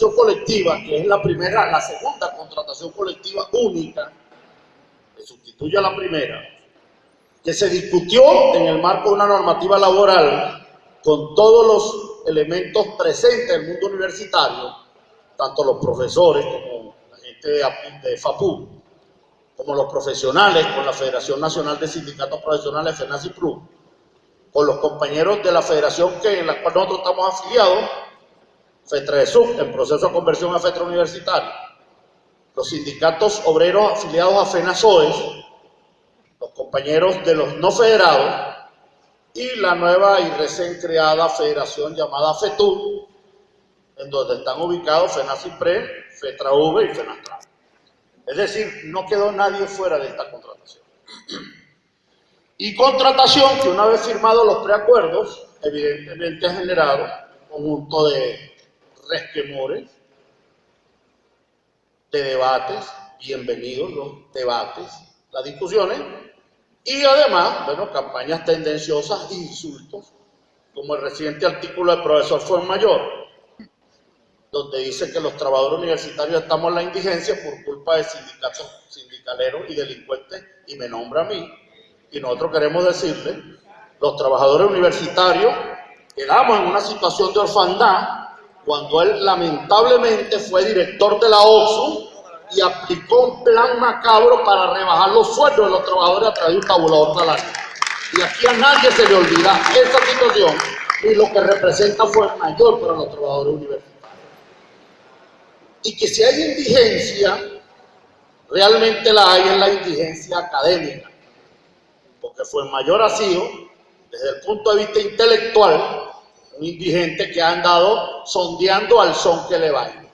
contratación colectiva, que es la segunda contratación colectiva única, que sustituye a la primera, que se discutió en el marco de una normativa laboral con todos los elementos presentes del mundo universitario, tanto los profesores como la gente de FAPU, como los profesionales con la Federación Nacional de Sindicatos Profesionales, FENASIPRU, con los compañeros de la federación en la cual nosotros estamos afiliados, FETRESUC, en proceso de conversión a FETRA Universitario, los sindicatos obreros afiliados a FENASOES, los compañeros de los no federados y la nueva y recién creada federación llamada FETU, en donde están ubicados FENASIPRE, FETRAV y FENASTRA. Es decir, no quedó nadie fuera de esta contratación. Y contratación que una vez firmados los preacuerdos, evidentemente ha generado un conjunto de resquemores, de debates, bienvenidos los debates, las discusiones, y además, bueno, campañas tendenciosas e insultos, como el reciente artículo del profesor Fuenmayor, donde dice que los trabajadores universitarios estamos en la indigencia por culpa de sindicatos, sindicaleros y delincuentes, y me nombra a mí, y nosotros queremos decirle, los trabajadores universitarios quedamos en una situación de orfandad cuando él lamentablemente fue director de la OXU y aplicó un plan macabro para rebajar los sueldos de los trabajadores a través de un tabulador salarial. Y aquí a nadie se le olvida esa situación y lo que representa Fuenmayor para los trabajadores universitarios. Y que si hay indigencia, realmente la hay en la indigencia académica, porque Fuenmayor ha sido, desde el punto de vista intelectual, un indigente que ha andado sondeando al son que le baila.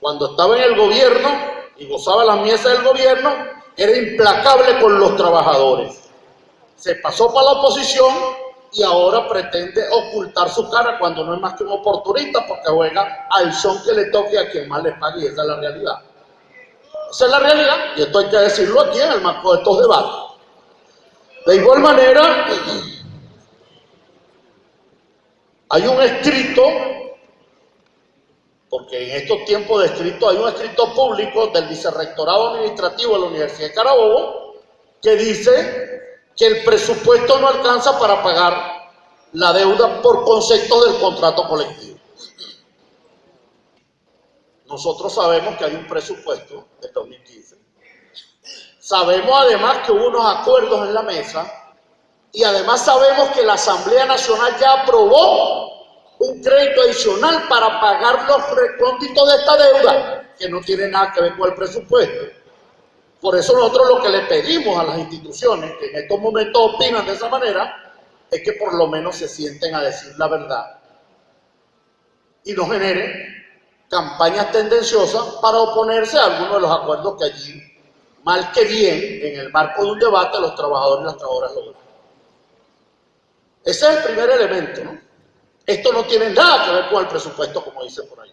Cuando estaba en el gobierno y gozaba las miesas del gobierno, era implacable con los trabajadores. Se pasó para la oposición y ahora pretende ocultar su cara cuando no es más que un oportunista, porque juega al son que le toque a quien más le pague, y esa es la realidad. Esa es la realidad, y esto hay que decirlo aquí en el marco de estos debates. De igual manera, hay un escrito, porque en estos tiempos de escrito hay un escrito público del Vicerrectorado Administrativo de la Universidad de Carabobo que dice que el presupuesto no alcanza para pagar la deuda por concepto del contrato colectivo. Nosotros sabemos que hay un presupuesto de 2015. Sabemos además que hubo unos acuerdos en la mesa y además sabemos que la Asamblea Nacional ya aprobó un crédito adicional para pagar los recónditos de esta deuda, que no tiene nada que ver con el presupuesto. Por eso nosotros lo que le pedimos a las instituciones que en estos momentos opinan de esa manera es que por lo menos se sienten a decir la verdad y no generen campañas tendenciosas para oponerse a algunos de los acuerdos que allí, mal que bien, en el marco de un debate, los trabajadores y las trabajadoras lograron. Ese es el primer elemento, ¿no? Esto no tiene nada que ver con el presupuesto, como dice por ahí.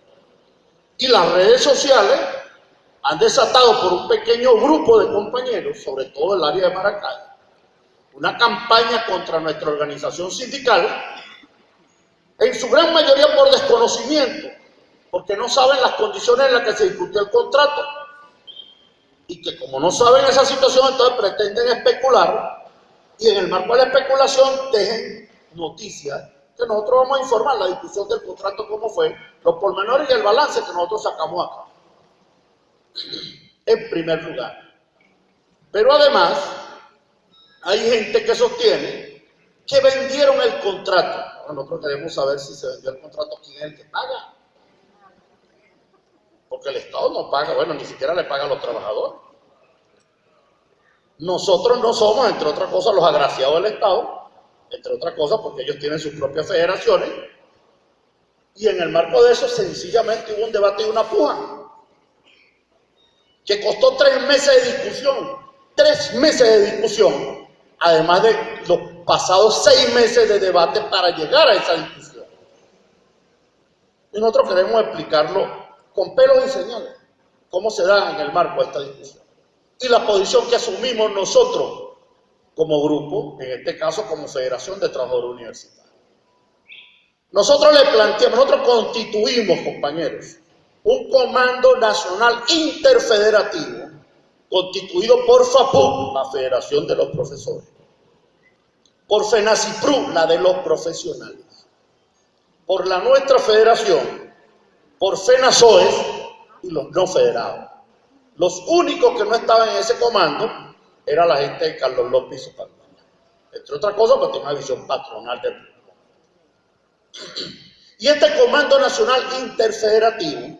Y las redes sociales han desatado por un pequeño grupo de compañeros, sobre todo en el área de Maracay, una campaña contra nuestra organización sindical, en su gran mayoría por desconocimiento, porque no saben las condiciones en las que se discutió el contrato, y que como no saben esa situación, entonces pretenden especular, y en el marco de la especulación dejen noticias que nosotros vamos a informar, la discusión del contrato, cómo fue, los pormenores y el balance que nosotros sacamos acá, en primer lugar. Pero además, hay gente que sostiene que vendieron el contrato. Nosotros queremos saber si se vendió el contrato, quién es el que paga. Porque el Estado no paga, bueno, ni siquiera le paga a los trabajadores. Nosotros no somos, entre otras cosas, los agraciados del Estado, entre otras cosas porque ellos tienen sus propias federaciones, y en el marco de eso sencillamente hubo un debate y una puja que costó 3 meses de discusión, 3 meses de discusión, además de los pasados 6 meses de debate para llegar a esa discusión. Y nosotros queremos explicarlo con pelos y señales, cómo se da en el marco de esta discusión. Y la posición que asumimos nosotros como grupo, en este caso como Federación de Trabajadores Universitarios. Nosotros le planteamos, nosotros constituimos, compañeros, un Comando Nacional Interfederativo constituido por FAPU, la Federación de los Profesores, por FENACIPRU, la de los profesionales, por la nuestra federación, por FENASOES y los no federados. Los únicos que no estaban en ese comando era la gente de Carlos López y su campaña. Entre otras cosas, porque tiene una visión patronal del pueblo. Y este Comando Nacional Interfederativo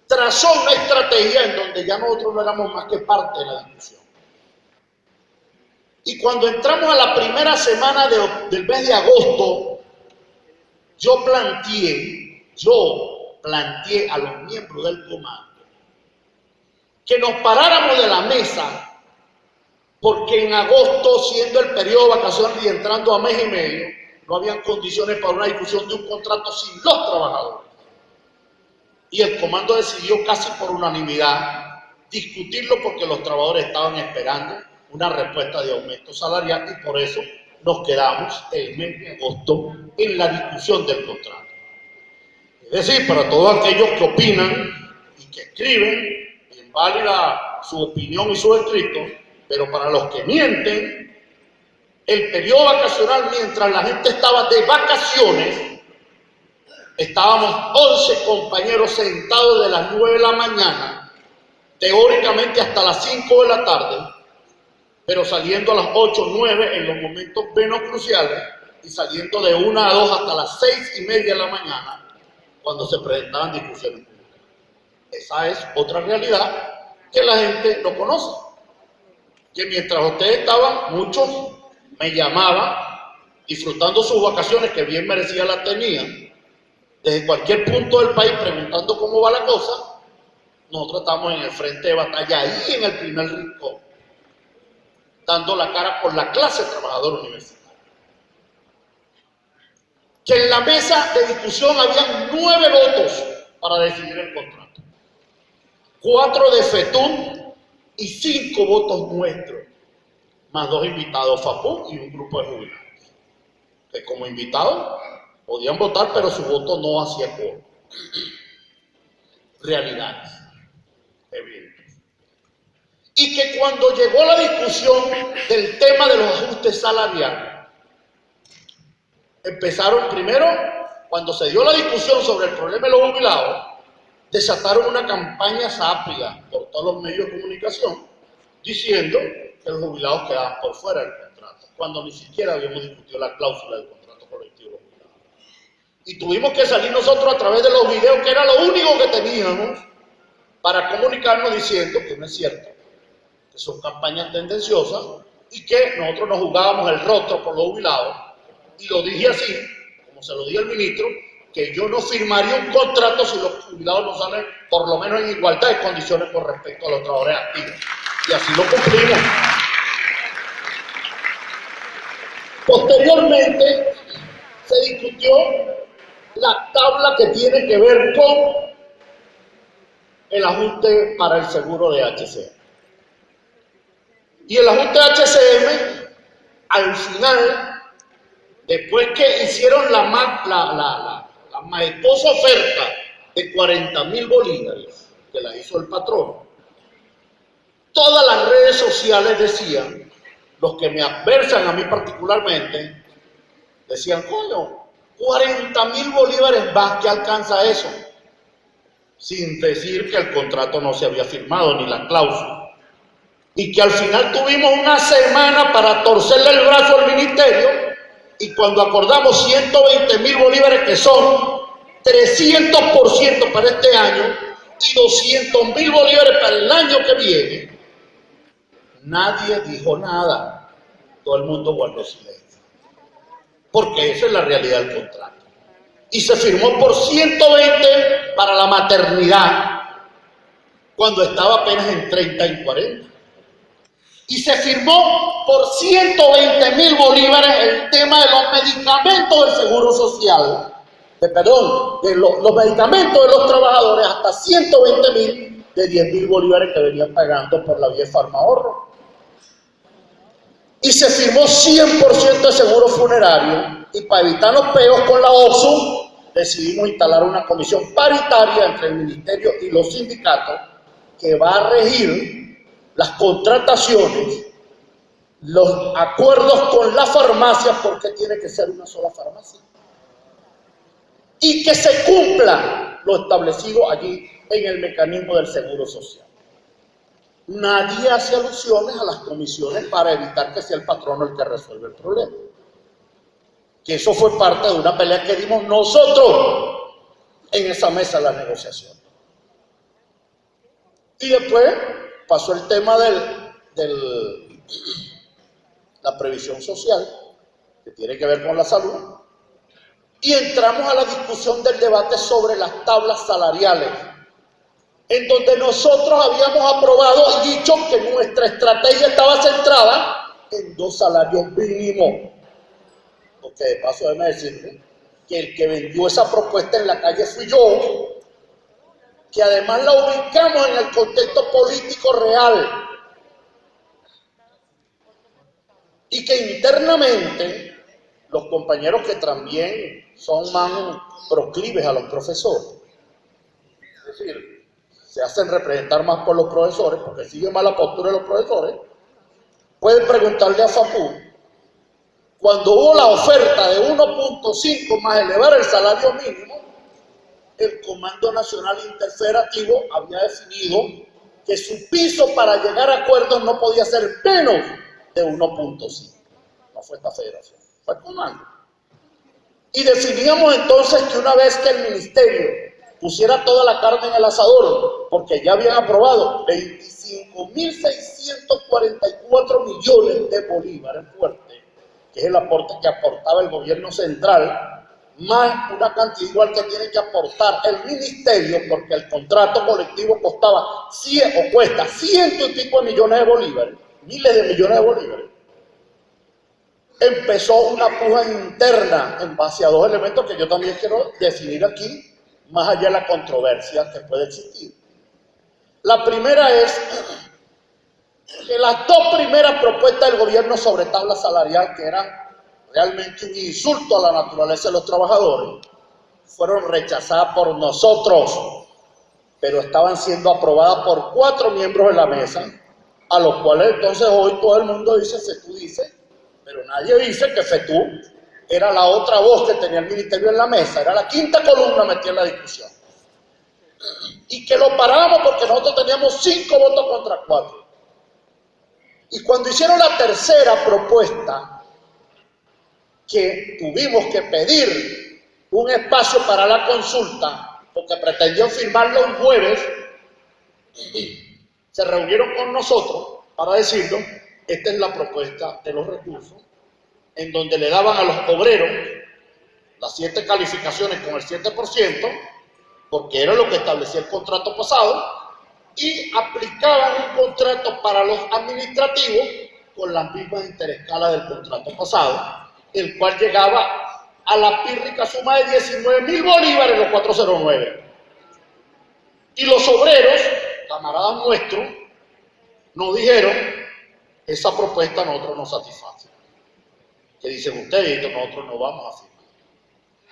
trazó una estrategia en donde ya nosotros no éramos más que parte de la discusión. Y cuando entramos a la primera semana del mes de agosto, yo planteé a los miembros del comando que nos paráramos de la mesa, porque en agosto, siendo el periodo de vacaciones y entrando a mes y medio, no habían condiciones para una discusión de un contrato sin los trabajadores. Y el comando decidió casi por unanimidad discutirlo porque los trabajadores estaban esperando una respuesta de aumento salarial y por eso nos quedamos el mes de agosto en la discusión del contrato. Es decir, para todos aquellos que opinan y que escriben, bien válida su opinión y sus escritos, pero para los que mienten, el periodo vacacional, mientras la gente estaba de vacaciones, estábamos 11 compañeros sentados de las 9 de la mañana, teóricamente hasta las 5 de la tarde, pero saliendo a las 8, 9 en los momentos menos cruciales y saliendo de 1 a 2 hasta las 6:30 de la mañana cuando se presentaban discusiones públicas. Esa es otra realidad que la gente no conoce. Que mientras ustedes estaban, muchos me llamaban disfrutando sus vacaciones, que bien merecidas las tenían, desde cualquier punto del país preguntando cómo va la cosa. Nosotros estamos en el frente de batalla, ahí en el primer rincón, dando la cara por la clase trabajadora universitaria. Que en la mesa de discusión habían 9 votos para decidir el contrato, 4 de FETUN y 5 votos nuestros, más 2 invitados FAPU y un grupo de jubilados, que como invitados podían votar, pero su voto no hacía coro. Realidades, evidentes. Y que cuando llegó la discusión del tema de los ajustes salariales, empezaron primero, cuando se dio la discusión sobre el problema de los jubilados, desataron una campaña sápida por todos los medios de comunicación, diciendo que los jubilados quedaban por fuera del contrato, cuando ni siquiera habíamos discutido la cláusula del contrato colectivo de los jubilados. Y tuvimos que salir nosotros a través de los videos, que era lo único que teníamos, para comunicarnos diciendo que no es cierto, que son campañas tendenciosas y que nosotros nos jugábamos el rostro por los jubilados. Y lo dije así, como se lo dije al ministro, que yo no firmaría un contrato si los jubilados no salen por lo menos en igualdad de condiciones con respecto a los trabajadores activos. Y así lo cumplimos. Posteriormente se discutió la tabla que tiene que ver con el ajuste para el seguro de HCM. Y el ajuste de HCM, al final, después que hicieron la majestuosa oferta de 40.000 bolívares, que la hizo el patrón, todas las redes sociales decían, los que me adversan a mí particularmente, decían, coño, 40.000 bolívares más, que alcanza eso, sin decir que el contrato no se había firmado ni la cláusula. Y que al final tuvimos una semana para torcerle el brazo al ministerio, y cuando acordamos 120.000 bolívares, que son 300% para este año y 200.000 bolívares para el año que viene, nadie dijo nada, todo el mundo guardó silencio, porque esa es la realidad del contrato. Y se firmó por 120 para la maternidad, cuando estaba apenas en 30 y 40. Y se firmó por 120.000 bolívares el tema de los medicamentos del Seguro Social, de los medicamentos de los trabajadores, hasta 120.000 de 10.000 bolívares que venían pagando por la vía de Farmahorro. Y se firmó 100% de seguro funerario, y para evitar los peos con la OSU, decidimos instalar una comisión paritaria entre el ministerio y los sindicatos que va a regir las contrataciones, los acuerdos con las farmacias, porque tiene que ser una sola farmacia, y que se cumpla lo establecido allí en el mecanismo del seguro social. Nadie hace alusiones a las comisiones para evitar que sea el patrono el que resuelva el problema. Que eso fue parte de una pelea que dimos nosotros en esa mesa de la negociación. Y después pasó el tema de la previsión social, que tiene que ver con la salud, y entramos a la discusión del debate sobre las tablas salariales, en donde nosotros habíamos aprobado y dicho que nuestra estrategia estaba centrada en 2 salarios mínimos. Porque de paso déjeme decirle que el que vendió esa propuesta en la calle fui yo, que además la ubicamos en el contexto político real, y que internamente los compañeros que también son más proclives a los profesores, es decir, se hacen representar más por los profesores, porque sigue más la postura de los profesores, pueden preguntarle a FAPU, cuando hubo la oferta de 1.5 más elevar el salario mínimo, el Comando Nacional Interfederativo había definido que su piso para llegar a acuerdos no podía ser menos de 1.5. No fue esta federación, fue el Comando. Y definíamos entonces que una vez que el ministerio pusiera toda la carne en el asador, porque ya habían aprobado 25.644 millones de bolívares fuertes, que es el aporte que aportaba el gobierno central, más una cantidad igual que tiene que aportar el ministerio, porque el contrato colectivo costaba cuesta 100 y pico de millones de bolívares, miles de millones de bolívares. Empezó una puja interna en base a 2 elementos que yo también quiero definir aquí, más allá de la controversia que puede existir. La primera es que las 2 primeras propuestas del gobierno sobre tabla salarial, que eran realmente un insulto a la naturaleza de los trabajadores, fueron rechazadas por nosotros, pero estaban siendo aprobadas por 4 miembros de la mesa, a los cuales entonces hoy todo el mundo dice, FETU dice, pero nadie dice que FETU era la otra voz que tenía el ministerio en la mesa, era la 5ª columna metida en la discusión. Y que lo parábamos porque nosotros teníamos 5 votos contra 4. Y cuando hicieron la tercera propuesta, que tuvimos que pedir un espacio para la consulta, porque pretendían firmarlo un jueves, se reunieron con nosotros para decirnos, esta es la propuesta de los recursos, en donde le daban a los obreros las 7 calificaciones con el 7%, porque era lo que establecía el contrato pasado, y aplicaban un contrato para los administrativos con las mismas interescalas del contrato pasado, el cual llegaba a la pírrica suma de 19.000 bolívares los 409. Y los obreros, camaradas nuestros, nos dijeron, esa propuesta a nosotros nos satisface. Que dicen ustedes, nosotros no vamos a firmar.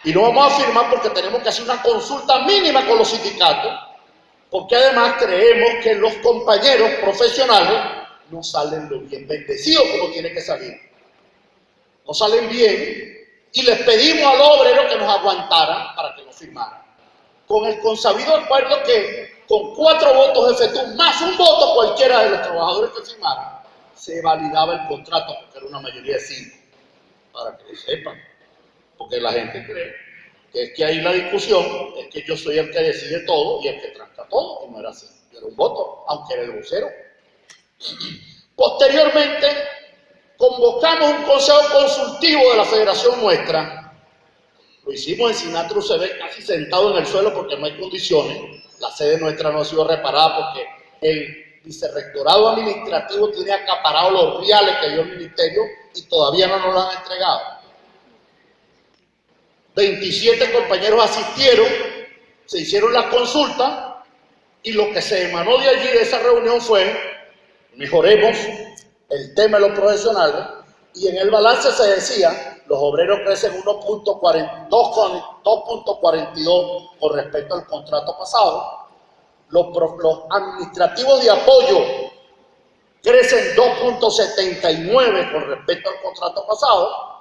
Y no vamos a firmar porque tenemos que hacer una consulta mínima con los sindicatos, porque además creemos que los compañeros profesionales no salen lo bien bendecidos como tiene que salir. No salen bien, y les pedimos a los obreros que nos aguantaran para que nos firmaran. Con el consabido acuerdo que con 4 votos de FETU más un voto cualquiera de los trabajadores que firmaran, se validaba el contrato, porque era una mayoría de 5. Para que lo sepan, porque la gente cree que es que ahí la discusión es que yo soy el que decide todo y el que tranca todo, y no era así, yo era un voto, aunque era el vocero. Posteriormente, convocamos un consejo consultivo de la federación nuestra, lo hicimos en Sinatra UCB casi sentado en el suelo porque no hay condiciones, la sede nuestra no ha sido reparada porque el vicerrectorado administrativo tiene acaparado los reales que dio el ministerio y todavía no nos lo han entregado. 27 compañeros asistieron, se hicieron las consultas y lo que se emanó de allí, de esa reunión, fue mejoremos el tema de los profesionales, y en el balance se decía los obreros crecen 2.42 con respecto al contrato pasado. Los administrativos de apoyo crecen 2.79 con respecto al contrato pasado.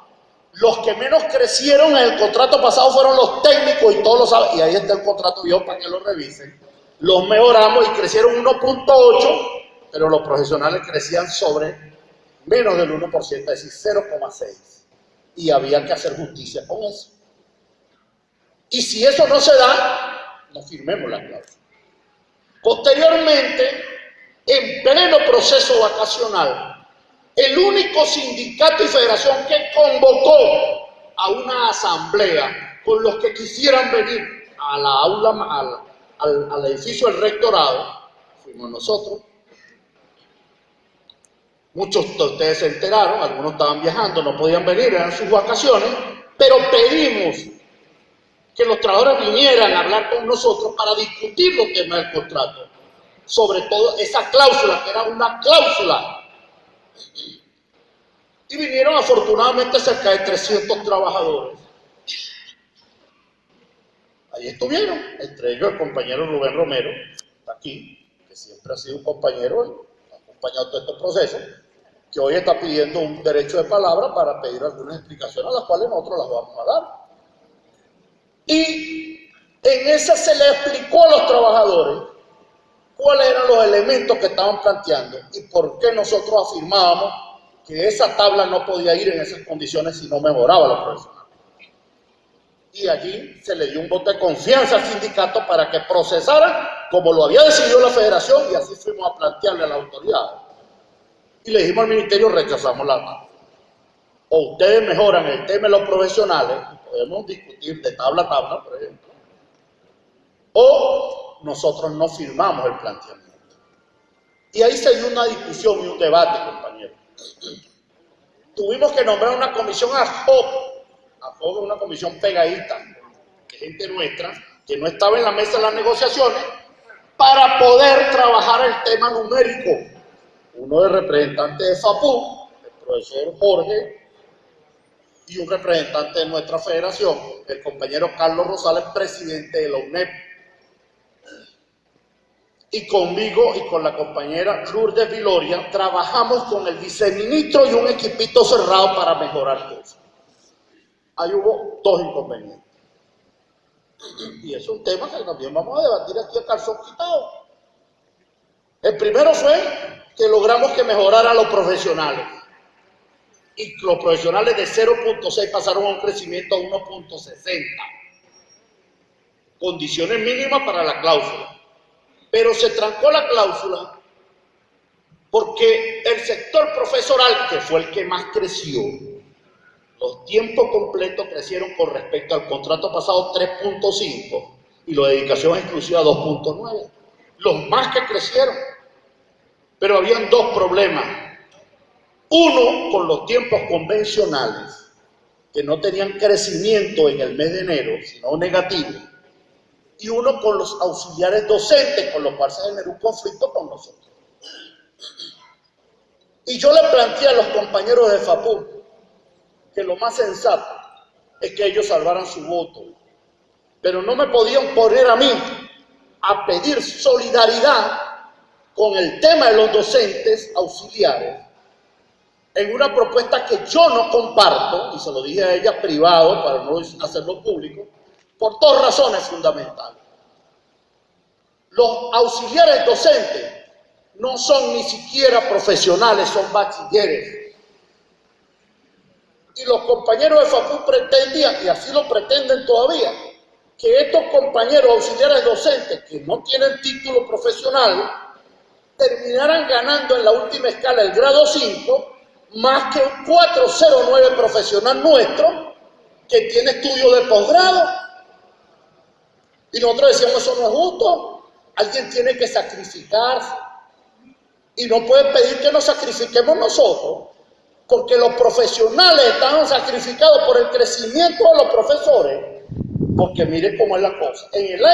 Los que menos crecieron en el contrato pasado fueron los técnicos y todos los, y ahí está el contrato viejo para que lo revisen. Los mejoramos y crecieron 1.8, pero los profesionales crecían sobre menos del 1%, es decir, 0.6. Y había que hacer justicia con eso. Y si eso no se da, no firmemos la cláusula. Posteriormente, en pleno proceso vacacional, el único sindicato y federación que convocó a una asamblea con los que quisieran venir a la aula, al edificio del rectorado, fuimos nosotros. Muchos de ustedes se enteraron, algunos estaban viajando, no podían venir, eran sus vacaciones, pero pedimos que los trabajadores vinieran a hablar con nosotros para discutir los temas del contrato, sobre todo esa cláusula, que era una cláusula. Y vinieron afortunadamente cerca de 300 trabajadores. Ahí estuvieron, entre ellos el compañero Rubén Romero, está aquí, que siempre ha sido un compañero, ha acompañado todo este proceso, que hoy está pidiendo un derecho de palabra para pedir algunas explicaciones, a las cuales nosotros las vamos a dar. Y en esa se le explicó a los trabajadores cuáles eran los elementos que estaban planteando y por qué nosotros afirmábamos que esa tabla no podía ir en esas condiciones si no mejoraba los profesionales. Y allí se le dio un voto de confianza al sindicato para que procesaran como lo había decidido la federación, y así fuimos a plantearle a la autoridad. Y le dijimos al ministerio, rechazamos la tabla. O ustedes mejoran el tema de los profesionales, y podemos discutir de tabla a tabla, por ejemplo, o nosotros no firmamos el planteamiento. Y ahí se dio una discusión y un debate, compañeros. Tuvimos que nombrar una comisión ad hoc es una comisión pegadita, de gente nuestra, que no estaba en la mesa de las negociaciones, para poder trabajar el tema numérico. Uno de representante de FAPU, el profesor Jorge, y un representante de nuestra federación, el compañero Carlos Rosales, presidente de la UNEP. Y conmigo y con la compañera Lourdes Viloria trabajamos con el viceministro y un equipito cerrado para mejorar cosas. Ahí hubo dos inconvenientes. Y es un tema que también vamos a debatir aquí a calzón quitado. El primero fue que logramos que mejorara los profesionales. Y los profesionales de 0.6 pasaron a un crecimiento a 1.60. Condiciones mínimas para la cláusula. Pero se trancó la cláusula porque el sector profesoral, que fue el que más creció, los tiempos completos crecieron con respecto al contrato pasado 3.5 y la dedicación exclusiva 2.9. Los más que crecieron. Pero habían dos problemas. Uno, con los tiempos convencionales, que no tenían crecimiento en el mes de enero, sino negativo. Y uno con los auxiliares docentes, con los cuales se generó un conflicto con nosotros. Y yo le planteé a los compañeros de FAPU que lo más sensato es que ellos salvaran su voto. Pero no me podían poner a mí a pedir solidaridad con el tema de los docentes auxiliares en una propuesta que yo no comparto, y se lo dije a ella privado para no hacerlo público, por dos razones fundamentales. Los auxiliares docentes no son ni siquiera profesionales, son bachilleres. Y los compañeros de FAPU pretendían, y así lo pretenden todavía, que estos compañeros auxiliares docentes que no tienen título profesional terminaran ganando en la última escala el grado 5 más que un 409 profesional nuestro que tiene estudio de posgrado. Y nosotros decíamos, eso no es justo, alguien tiene que sacrificarse y no puede pedir que nos sacrifiquemos nosotros, porque los profesionales estaban sacrificados por el crecimiento de los profesores, porque miren cómo es la cosa. En el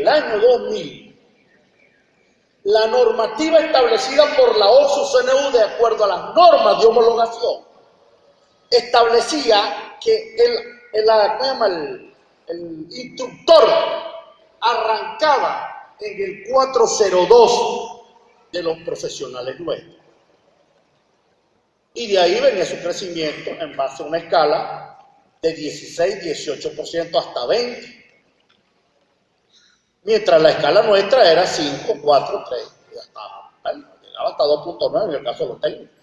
año 2000, la normativa establecida por la OSU-CNU de acuerdo a las normas de homologación establecía que el instructor arrancaba en el 402 de los profesionales nuestros. Y de ahí venía su crecimiento en base a una escala de 16, 18% hasta 20%. Mientras la escala nuestra era 5, 4, 3, y llegaba hasta 2.9 en el caso de los técnicos.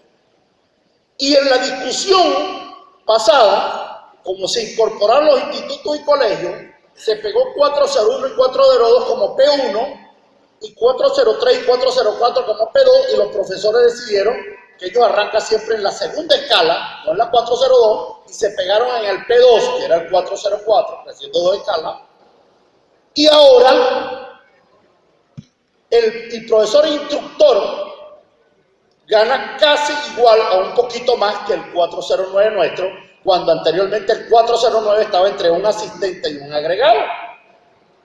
Y en la discusión pasada, como se incorporaron los institutos y colegios, se pegó 401 y 402 como P1, y 403 y 404 como P2, y los profesores decidieron que ellos arrancan siempre en la segunda escala, no en la 402, y se pegaron en el P2, que era el 404, creciendo 2 escalas. Y ahora el profesor instructor gana casi igual a un poquito más que el 409 nuestro, cuando anteriormente el 409 estaba entre un asistente y un agregado.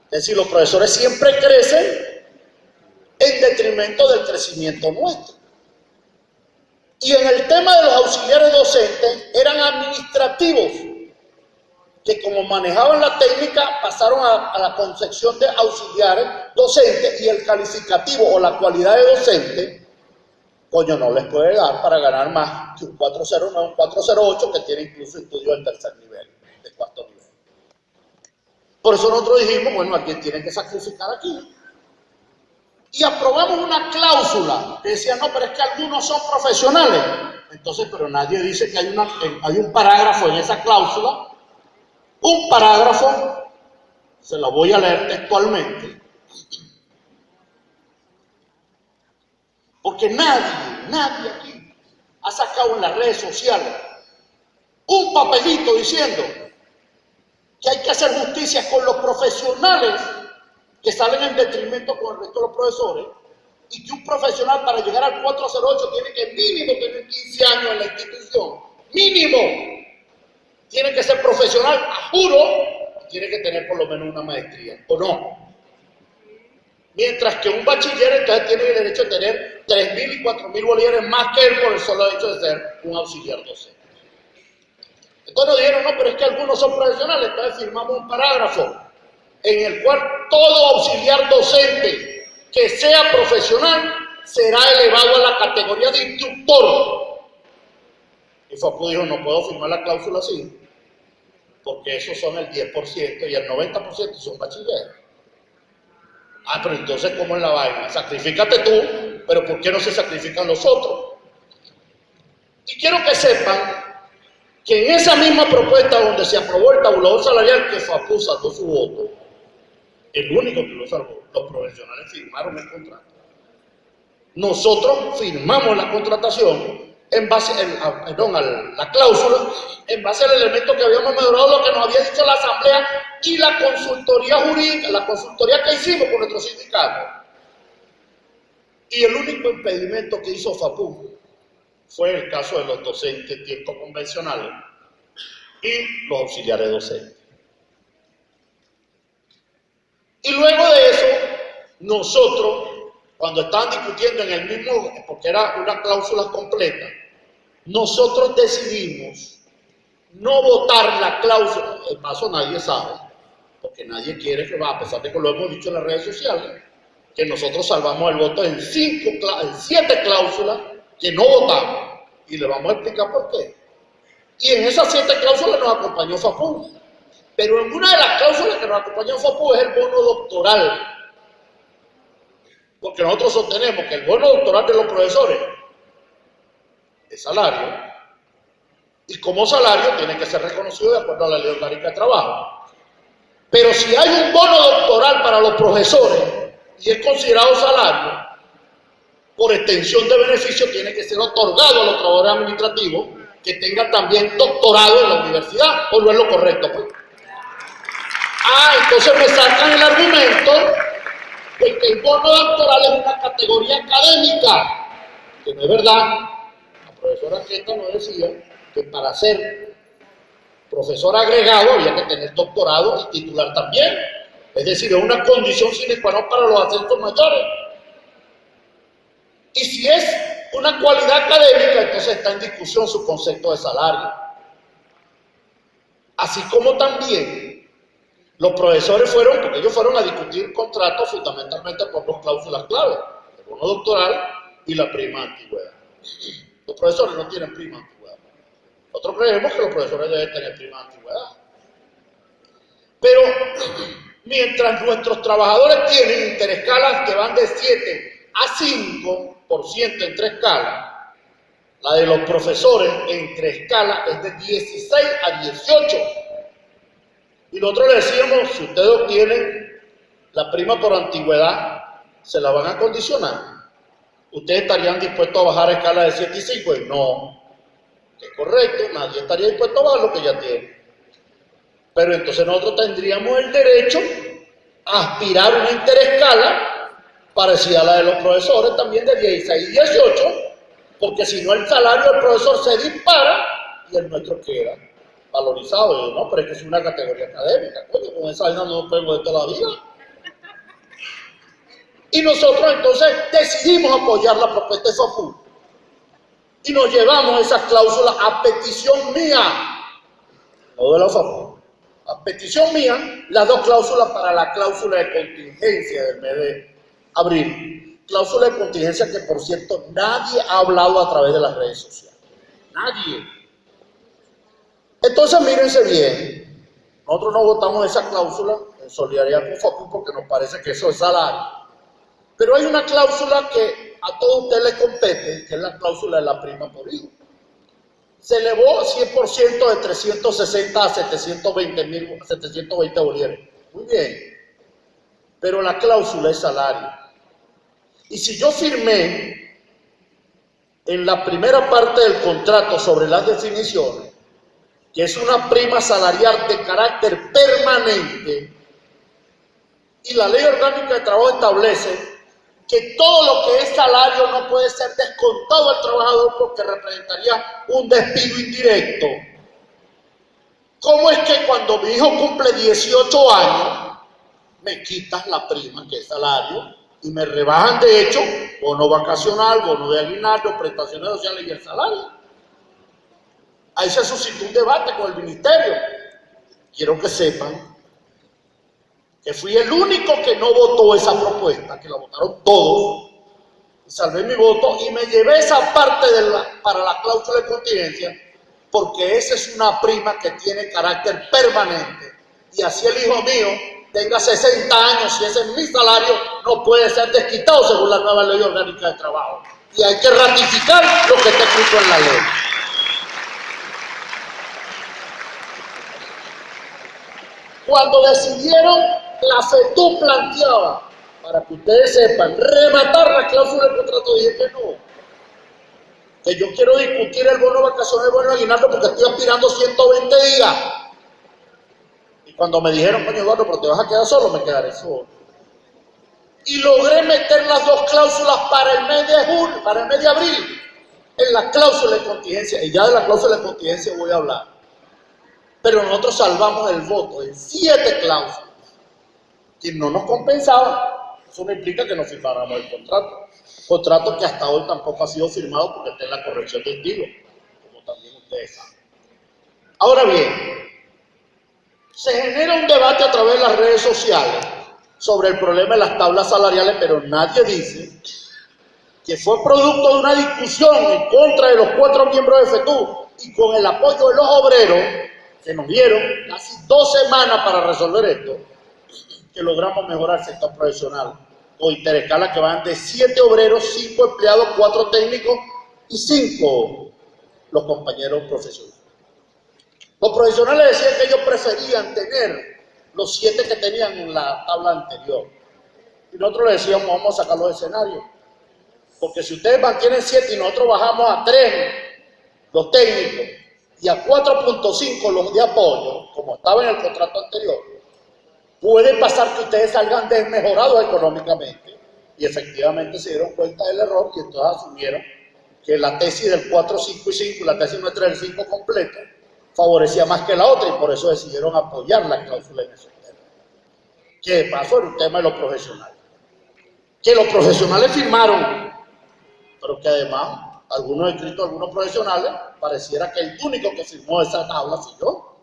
Es decir, los profesores siempre crecen en detrimento del crecimiento nuestro. Y en el tema de los auxiliares docentes, eran administrativos, que como manejaban la técnica, pasaron a la concepción de auxiliares docentes, y el calificativo o la cualidad de docente, coño, no les puede dar para ganar más que un 409, un 408, que tiene incluso estudios de tercer nivel, de cuarto nivel. Por eso nosotros dijimos, bueno, alguien tiene que sacrificar aquí. Y aprobamos una cláusula que decía, no, pero es que algunos son profesionales. Entonces, pero nadie dice que hay un parágrafo en esa cláusula. Un parágrafo, se lo voy a leer textualmente, porque nadie aquí ha sacado en las redes sociales un papelito diciendo que hay que hacer justicia con los profesionales que salen en detrimento con el resto de los profesores, y que un profesional para llegar al 408 tiene que mínimo tener 15 años en la institución, mínimo. Tiene que ser profesional, a juro, y tiene que tener por lo menos una maestría, ¿o no? Mientras que un bachiller entonces tiene el derecho de tener 3.000 y 4.000 bolívares más que él por el solo hecho de ser un auxiliar docente. Entonces nos dijeron, no, pero es que algunos son profesionales, entonces firmamos un parágrafo en el cual todo auxiliar docente que sea profesional será elevado a la categoría de instructor. Y FAPU dijo, no puedo firmar la cláusula así, porque esos son el 10% y el 90% son bachilleros. Ah, pero entonces, ¿cómo es la vaina? Sacrifícate tú, pero ¿por qué no se sacrifican los otros? Y quiero que sepan que en esa misma propuesta donde se aprobó el tabulador salarial, que FAPU salvó su voto, el único que lo salvó, los profesionales firmaron el contrato. Nosotros firmamos la contratación en base a la cláusula, en base al elemento que habíamos mejorado, lo que nos había dicho la asamblea y la consultoría jurídica, la consultoría que hicimos con nuestro sindicato. Y el único impedimento que hizo FAPU fue el caso de los docentes tiempo convencionales y los auxiliares docentes. Y luego de eso, nosotros, cuando estaban discutiendo en el mismo, porque era una cláusula completa, nosotros decidimos no votar la cláusula. El paso nadie sabe, porque nadie quiere que va, a pesar de que lo hemos dicho en las redes sociales, que nosotros salvamos el voto en 7 cláusulas que no votamos, y le vamos a explicar por qué. Y en esas 7 cláusulas nos acompañó FAPU, pero en una de las cláusulas que nos acompañó FAPU es el bono doctoral, porque nosotros sostenemos que el bono doctoral de los profesores es salario, y como salario tiene que ser reconocido de acuerdo a la ley orgánica de trabajo. Pero si hay un bono doctoral para los profesores y es considerado salario, por extensión de beneficio tiene que ser otorgado a los trabajadores administrativos que tengan también doctorado en la universidad, ¿o no es lo correcto, pues? Entonces me sacan el argumento de que el bono doctoral es una categoría académica, que no es verdad. La profesora Queta nos decía que para ser profesor agregado había que tener doctorado y titular también. Es decir, es una condición sine qua non para los ascensos mayores. Y si es una cualidad académica, entonces está en discusión su concepto de salario. Así como también los profesores fueron, porque ellos fueron a discutir contratos fundamentalmente por dos cláusulas clave, el bono doctoral y la prima antigüedad. Los profesores no tienen prima antigüedad. Nosotros creemos que los profesores deben tener prima antigüedad. Pero mientras nuestros trabajadores tienen interescalas que van de 7 a 5% entre escalas, la de los profesores entre escalas es de 16 a 18. Y nosotros le decíamos, si ustedes obtienen la prima por antigüedad, se la van a condicionar. ¿Ustedes estarían dispuestos a bajar a escala de 7 y 5? No, es correcto, nadie estaría dispuesto a bajar lo que ya tiene. Pero entonces nosotros tendríamos el derecho a aspirar a una interescala parecida a la de los profesores, también de 16 y 18, porque si no el salario del profesor se dispara y el nuestro queda valorizado. No, pero es que es una categoría académica, coño, con esa vaina no nos podemos de toda la vida. Y nosotros entonces decidimos apoyar la propuesta de FAPU y nos llevamos esas cláusulas a petición mía, no de la FAPU. A petición mía, las dos cláusulas para la cláusula de contingencia del mes de abril. Cláusula de contingencia que, por cierto, nadie ha hablado a través de las redes sociales. Nadie. Entonces, mírense bien. Nosotros no votamos esa cláusula en solidaridad con FAPU porque nos parece que eso es salario. Pero hay una cláusula que a todos ustedes les compete, que es la cláusula de la prima por hijo. Se elevó 100% de 360 a 720 bolívares. Muy bien. Pero la cláusula es salario. Y si yo firmé en la primera parte del contrato sobre las definiciones, que es una prima salarial de carácter permanente, y la Ley Orgánica de Trabajo establece que todo lo que es salario no puede ser descontado al trabajador porque representaría un despido indirecto. ¿Cómo es que cuando mi hijo cumple 18 años, me quitas la prima, que es salario, y me rebajan de hecho bono vacacional, bono de aguinaldo, prestaciones sociales y el salario? Ahí se suscitó un debate con el ministerio. Quiero que sepan que fui el único que no votó esa propuesta, que la votaron todos, y salvé mi voto y me llevé esa parte para la cláusula de contingencia, porque esa es una prima que tiene carácter permanente, y así el hijo mío tenga 60 años y ese es mi salario, no puede ser desquitado según la nueva Ley Orgánica de Trabajo, y hay que ratificar lo que está escrito en la ley. Cuando decidieron, la FETU planteaba, para que ustedes sepan, rematar la cláusula del contrato, dije que no. Que yo quiero discutir el bono vacacional, el bono aguinaldo, porque estoy aspirando 120 días. Y cuando me dijeron, coño Eduardo, pero te vas a quedar solo, me quedaré solo. Y logré meter las dos cláusulas para el mes de junio, para el mes de abril, en la cláusula de contingencia. Y ya de la cláusula de contingencia voy a hablar. Pero nosotros salvamos el voto en 7 cláusulas que no nos compensaban. Eso no implica que no firmáramos el contrato que hasta hoy tampoco ha sido firmado porque está en la corrección de testigos, como también ustedes saben. Ahora bien, se genera un debate a través de las redes sociales sobre el problema de las tablas salariales, pero nadie dice que fue producto de una discusión en contra de los 4 miembros de FETU y con el apoyo de los obreros, que nos dieron casi 2 semanas para resolver esto, que logramos mejorar el sector profesional, con interescalas que van de 7 obreros, 5 empleados, 4 técnicos y 5 los compañeros profesionales. Los profesionales decían que ellos preferían tener los 7 que tenían en la tabla anterior. Y nosotros les decíamos, vamos a sacar los escenarios. Porque si ustedes mantienen 7 y nosotros bajamos a 3 los técnicos y a 4.5 los de apoyo, como estaba en el contrato anterior, puede pasar que ustedes salgan desmejorados económicamente. Y efectivamente se dieron cuenta del error y entonces asumieron que la tesis del 4, 5 y 5, la tesis nuestra del 5 completo, favorecía más que la otra y por eso decidieron apoyar la cláusula en ese tema. Que de paso era un tema de los profesionales. Que los profesionales firmaron, pero que además algunos profesionales, pareciera que el único que firmó esa tabla fui yo.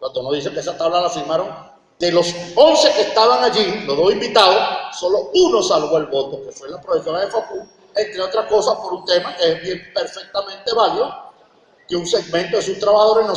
cuando uno dice que esa tabla la firmaron, de los 11 que estaban allí, los 2 invitados, solo uno salvó el voto, que fue la profesora de FAPU, entre otras cosas por un tema que es bien perfectamente válido, que un segmento de sus trabajadores no